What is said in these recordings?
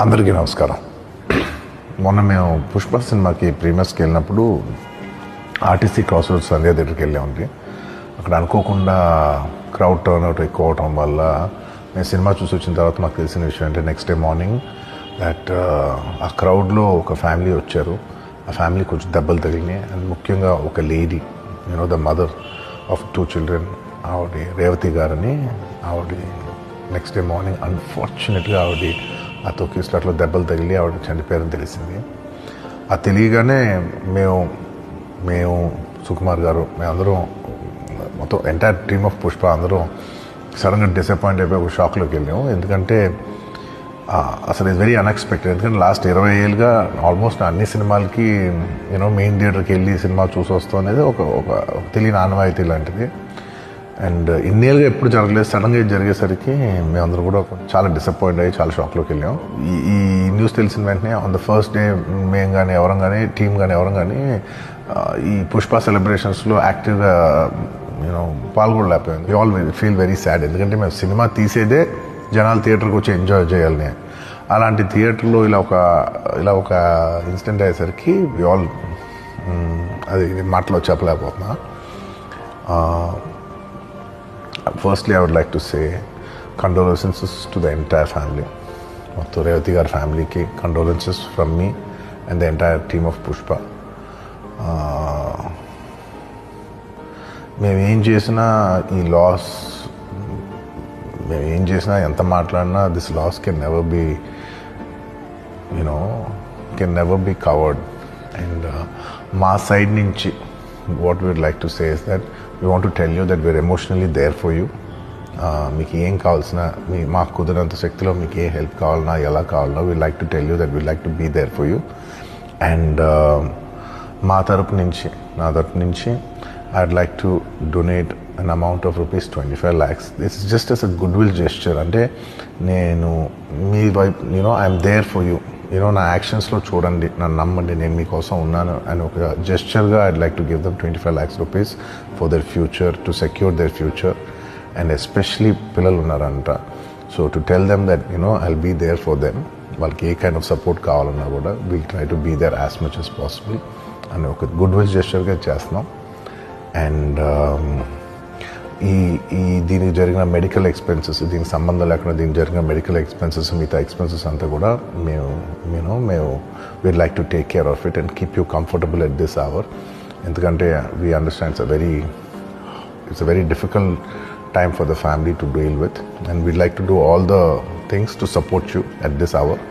అందరికీ నమస్కారం. మొన్న మేము పుష్ప సినిమాకి ప్రీమియర్స్కి వెళ్ళినప్పుడు ఆర్టీసీ క్రాస్ రోడ్స్ సంధ్యా థియేటర్కి వెళ్ళామండి. అక్కడ అనుకోకుండా క్రౌడ్ టర్న్అవుట్ ఎక్కువ అవటం వల్ల మేము సినిమా చూసి వచ్చిన తర్వాత మాకు తెలిసిన విషయం అంటే నెక్స్ట్ డే మార్నింగ్ దట్ ఆ క్రౌడ్లో ఒక ఫ్యామిలీ వచ్చారు. ఆ ఫ్యామిలీ కొంచెం దెబ్బలు తగిలినాయి. అండ్ ముఖ్యంగా ఒక lady, the mother of 2 children, ఆవిడ రేవతి గారని, ఆవిడ నెక్స్ట్ డే మార్నింగ్ అన్ఫార్చునేట్గా ఆవిడ ఆ తొక్కి స్లాట్లో దెబ్బలు తగిలి ఆవిడ చనిపోయారని తెలిసింది. అది తెలియగానే మేము సుకుమార్ గారు, మేమందరం మొత్తం ఎంటైర్ టీమ్ ఆఫ్ పుష్ప అందరం సడన్గా డిసప్పాయింట్ అయిపోయి ఒక షాక్లోకి వెళ్ళాము. ఎందుకంటే అసలు ఇట్స్ వెరీ అన్ఎక్స్పెక్టెడ్. ఎందుకంటే లాస్ట్ 20 ఏళ్ళుగా ఆల్మోస్ట్ అన్ని సినిమాలకి మెయిన్ థియేటర్కి వెళ్ళి సినిమా చూసి వస్తాం అనేది ఒక తెలియని ఆనవాయితీ లాంటిది. అండ్ ఇన్నేళ్ళుగా ఎప్పుడు జరగలేదు. సడన్గా ఇది జరిగేసరికి మేమందరం కూడా చాలా డిసప్పాయింట్ అయ్యి చాలా షాక్లోకి వెళ్ళాం. ఈ న్యూస్ తెలిసిన వెంటనే ఆన్ ద ఫస్ట్ డే మేము కానీ ఎవరం కానీ టీం కానీ ఎవరం కానీ ఈ పుష్ప సెలబ్రేషన్స్లో యాక్టివ్గా పాల్గొనలేకపోయాం. We all feel very sad. ఎందుకంటే మేము సినిమా తీసేదే జనాలు థియేటర్కి వచ్చి ఎంజాయ్ చేయాలని. అలాంటి థియేటర్లో ఇలా ఒక ఇన్సిడెంట్ అయ్యేసరికి వి ఆల్ అది మాటలో చెప్పలేకపోతున్నా. Firstly, I would like to say condolences to the entire family. To Revati Gar family ki condolences from me and the entire team of Pushpa. మేము ఏం చేసినా ఈ లాస్, మేము ఏం చేసినా ఎంత మాట్లాడినా this loss can never be covered. And మా సైడ్ నుంచి what we would like to say is that we want to tell you that we're emotionally there for you. మీకు ఏం కావాల్సిన, మాకు కుదిరినంత శక్తిలో మీకు ఏ హెల్ప్ కావాలన్నా ఎలా కావాలన్నా we like to tell you that we like to be there for you. And నా తరపు నుంచి I'd like to donate an amount of rupees 25 lakhs. This is just as a goodwill gesture. అంటే నేను మీ వైపు I'm there for you. నా యాక్షన్స్లో చూడండి, నన్ను నమ్మండి, నేను మీకోసం ఉన్నాను అని ఒక జెస్చర్గా I'd like to give them 25 lakhs rupees for their future, to secure their future. And especially పిల్లలు ఉన్నారంట. So to tell them that I'll be there for them. వాళ్ళకి ఏ కైండ్ ఆఫ్ సపోర్ట్ కావాలన్నా కూడా we'll try to be there as much as possible అని ఒక good will జెస్చర్గా చేస్తున్నాం. And దీనికి జరిగిన మెడికల్ ఎక్స్పెన్సెస్, దీనికి సంబంధం లేకుండా దీనికి జరిగిన మెడికల్ ఎక్స్పెన్సెస్, మిగతా ఎక్స్పెన్సెస్ అంతా కూడా మేము we'd like to take care of it and keep you comfortable at this hour. ఎందుకంటే we understand it's a very difficult time for the family to deal with. And we'd like to do all the things to support you at this hour.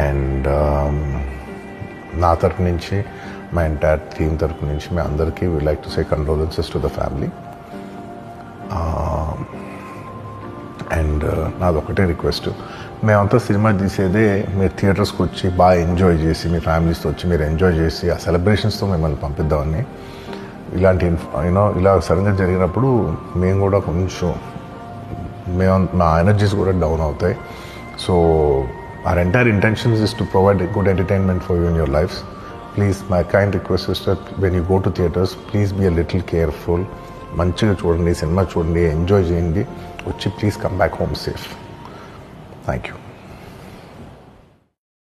And నా తరపు నుంచి, మా entire team తరపు నుంచి మీ అందరికీ we like to say condolences to the family. And నాదొకటే request, మేమంతా సినిమా తీసేదే మీరు థియేటర్స్కి వచ్చి బాగా ఎంజాయ్ చేసి, మీ ఫ్యామిలీస్తో వచ్చి మీరు ఎంజాయ్ చేసి ఆ సెలబ్రేషన్స్తో మిమ్మల్ని పంపిద్దామని. ఇలాంటి ఇలా సడన్గా జరిగినప్పుడు మేము కూడా కొంచెం మా ఎనర్జీస్ కూడా డౌన్ అవుతాయి. So our entire intentions is to provide a good entertainment for you in your lives. Please, my kind request is that when you go to theatres, please be a little careful. మంచిగా చూడండి, cinema చూడండి, enjoy చేయండి, వచ్చి please come back home safe. Thank you.